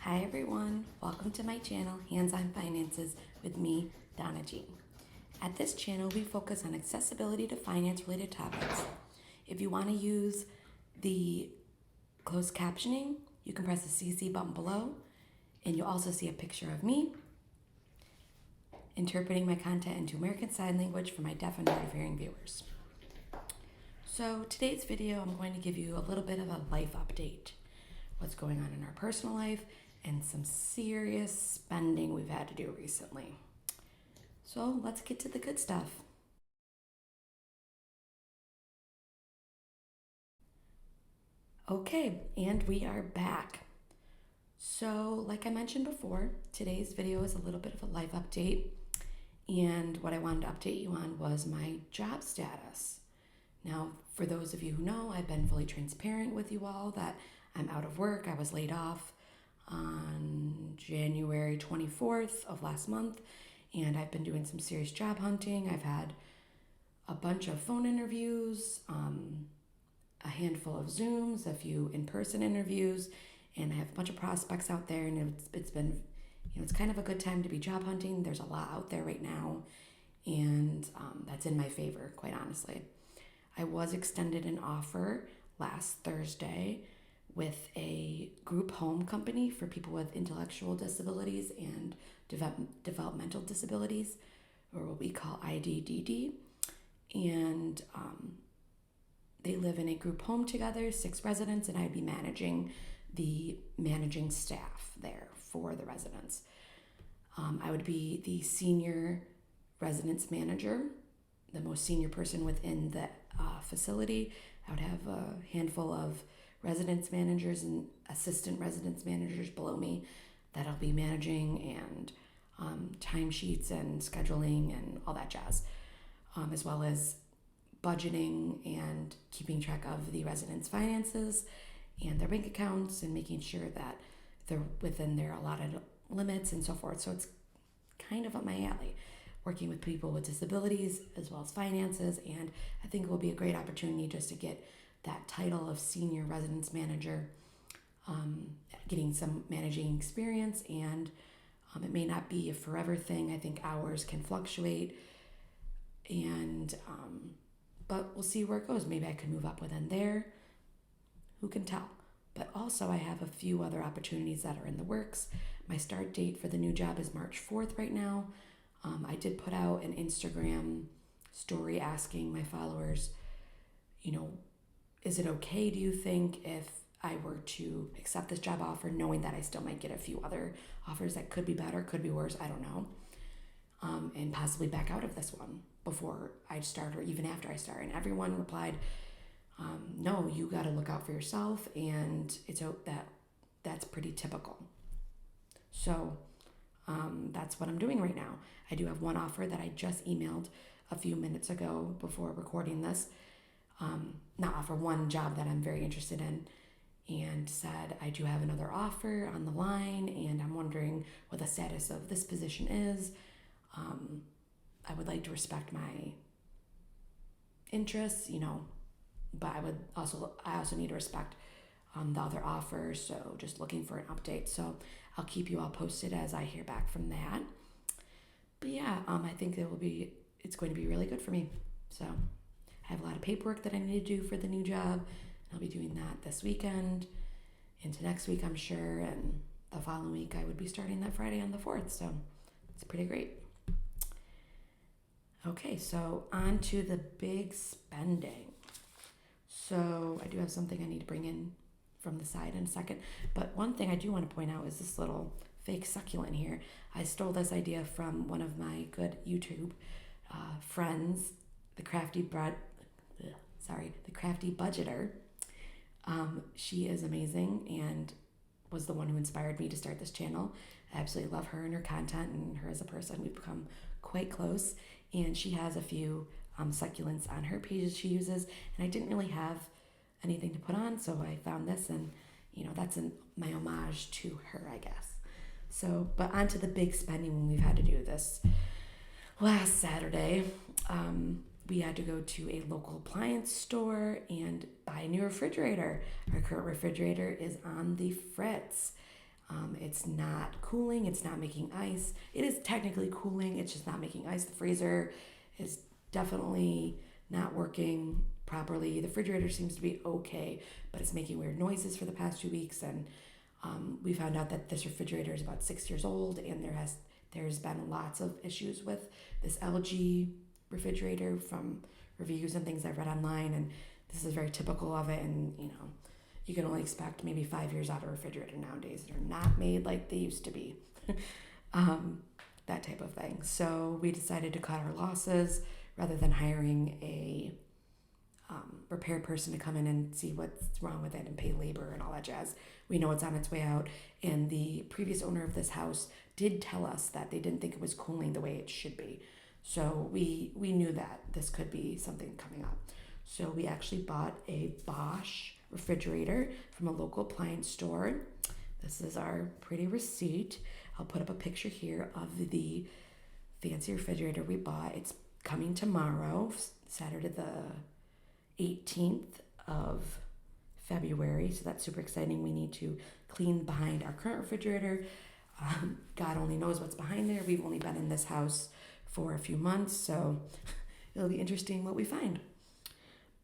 Hi everyone, welcome to my channel, Hands-On Finances with me, Donna Jean. At this channel, we focus on accessibility to finance-related topics. If you want to use the closed captioning, you can press the CC button below, and you'll also see a picture of me interpreting my content into American Sign Language for my deaf and hard of hearing viewers. So today's video, I'm going to give you a little bit of a life update. What's going on in our personal life and some serious spending we've had to do recently. So let's get to the good stuff. Okay, and we are back. So like I mentioned before, today's video is a little bit of a life update. And what I wanted to update you on was my job status. Now, for those of you who know, I've been fully transparent with you all that I'm out of work. I was laid off on January 24th of last month, and I've been doing some serious job hunting. I've had a bunch of phone interviews, a handful of Zooms, a few in-person interviews, and I have a bunch of prospects out there, and it's been, it's kind of a good time to be job hunting. There's a lot out there right now, and that's in my favor, quite honestly. I was extended an offer last Thursday with a group home company for people with intellectual disabilities and developmental disabilities, or what we call IDDD. And they live in a group home together, 6 residents, and I'd be managing staff there for the residents. I would be the senior residence manager, the most senior person within the facility. I would have a handful of residence managers and assistant residence managers below me that I'll be managing, and timesheets and scheduling and all that jazz, as well as budgeting and keeping track of the residents' finances and their bank accounts and making sure that they're within their allotted limits and so forth. So it's kind of up my alley, working with people with disabilities as well as finances, and I think it will be a great opportunity just to get that title of senior residence manager, getting some managing experience, and it may not be a forever thing. I think hours can fluctuate, and but we'll see where it goes. Maybe I could move up within there. Who can tell? But also I have a few other opportunities that are in the works. My start date for the new job is March 4th right now. I did put out an Instagram story asking my followers, is it okay, do you think, if I were to accept this job offer, knowing that I still might get a few other offers that could be better, could be worse, I don't know, and possibly back out of this one before I start or even after I start. And everyone replied, no, you got to look out for yourself, and that's pretty typical. So that's what I'm doing right now. I do have one offer that I just emailed a few minutes ago before recording this. Not offer, one job that I'm very interested in, and said, I do have another offer on the line, and I'm wondering what the status of this position is. I would like to respect my interests, but I also need to respect the other offers. So just looking for an update. So I'll keep you all posted as I hear back from that. But yeah, I think it's going to be really good for me. So I have a lot of paperwork that I need to do for the new job. I'll be doing that this weekend, into next week, I'm sure, and the following week I would be starting that Friday on the 4th. So it's pretty great. Okay, so on to the big spending. So I do have something I need to bring in from the side in a second. But one thing I do want to point out is this little fake succulent here. I stole this idea from one of my good YouTube friends, the Crafty Budgeter. She is amazing and was the one who inspired me to start this channel. I absolutely love her and her content, and her as a person. We've become quite close, and she has a few succulents on her pages she uses, and I didn't really have anything to put on, so I found this, and that's my homage to her, I guess. So, but on to the big spending when we've had to do this. Last Saturday, we had to go to a local appliance store and buy a new refrigerator. Our current refrigerator is on the fritz. It's not cooling, it's not making ice. It is technically cooling, it's just not making ice. The freezer is definitely not working properly. The refrigerator seems to be okay, but it's making weird noises for the past 2 weeks. And we found out that this refrigerator is about 6 years old, and there's been lots of issues with this LG refrigerator from reviews and things I've read online, and this is very typical of it. And you can only expect maybe 5 years out of a refrigerator nowadays. They're not made like they used to be. That type of thing. So we decided to cut our losses rather than hiring a repair person to come in and see what's wrong with it and pay labor and all that jazz. We know it's on its way out. And the previous owner of this house did tell us that they didn't think it was cooling the way it should be. So we knew that this could be something coming up. So we actually bought a Bosch refrigerator from a local appliance store. This is our pretty receipt. I'll put up a picture here of the fancy refrigerator we bought. It's coming tomorrow, Saturday the 18th of February. So that's super exciting. We need to clean behind our current refrigerator. God only knows what's behind there. We've only been in this house for a few months, so it'll be interesting what we find.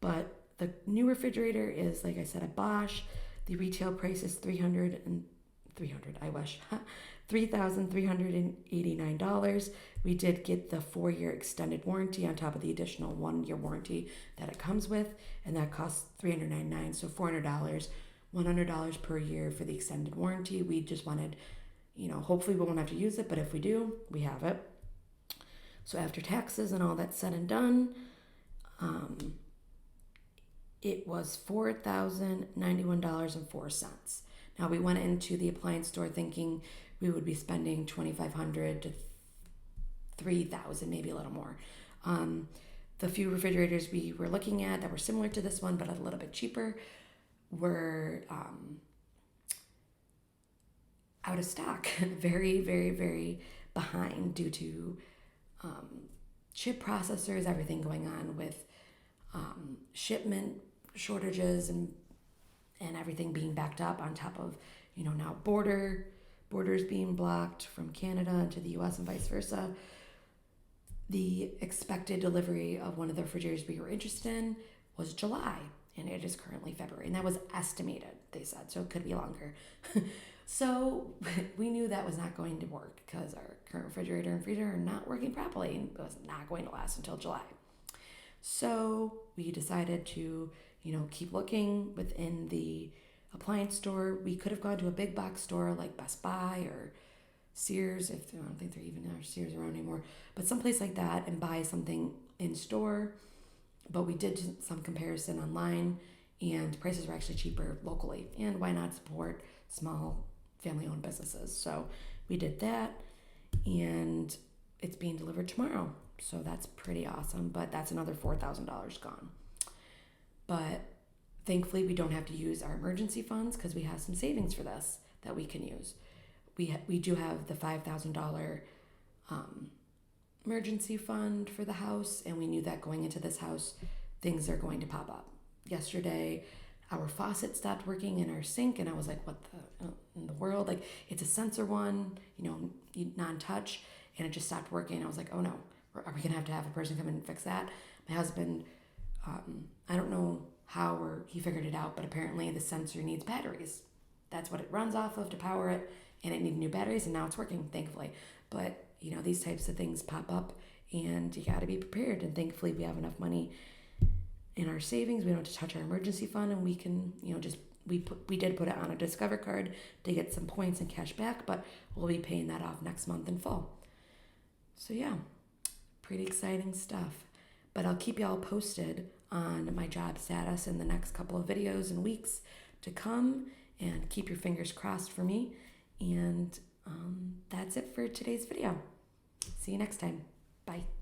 But the new refrigerator is, like I said, a Bosch. The retail price is $3,389. We did get the 4-year extended warranty on top of the additional 1-year warranty that it comes with, and that costs $399, so $400, $100 per year for the extended warranty. We just wanted, hopefully we won't have to use it, but if we do, we have it. So after taxes and all that's said and done, it was $4,091.04. Now we went into the appliance store thinking we would be spending $2,500 to $3,000, maybe a little more. The few refrigerators we were looking at that were similar to this one but a little bit cheaper were out of stock, very, very, very behind due to chip processors, everything going on with shipment shortages and everything being backed up, on top of now borders being blocked from Canada into the US and vice versa. The expected delivery of one of the refrigerators we were interested in was July, and it is currently February, and that was estimated, they said, so it could be longer. So we knew that was not going to work because our current refrigerator and freezer are not working properly, and it was not going to last until July. So we decided to, keep looking within the appliance store. We could have gone to a big box store like Best Buy or Sears, I don't think there even are Sears around anymore, but someplace like that, and buy something in store. But we did some comparison online, and prices were actually cheaper locally. And why not support small family-owned businesses? So we did that, and it's being delivered tomorrow. So that's pretty awesome, but that's another $4,000 gone. But thankfully, we don't have to use our emergency funds because we have some savings for this that we can use. We do have the $5,000 emergency fund for the house, and we knew that going into this house, things are going to pop up. Yesterday, our faucet stopped working in our sink, and I was like, what in the world? Like, it's a sensor one, non-touch, and it just stopped working. I was like, oh no, are we gonna have a person come in and fix that? My husband, I don't know how or he figured it out, but apparently the sensor needs batteries. That's what it runs off of to power it, and it needed new batteries, and now it's working, thankfully. But these types of things pop up, and you got to be prepared. And thankfully, we have enough money in our savings. We don't have to touch our emergency fund, and we can, we did put it on a Discover card to get some points and cash back, but we'll be paying that off next month in full. So yeah, pretty exciting stuff. But I'll keep y'all posted on my job status in the next couple of videos and weeks to come, and keep your fingers crossed for me. And that's it for today's video. See you next time. Bye.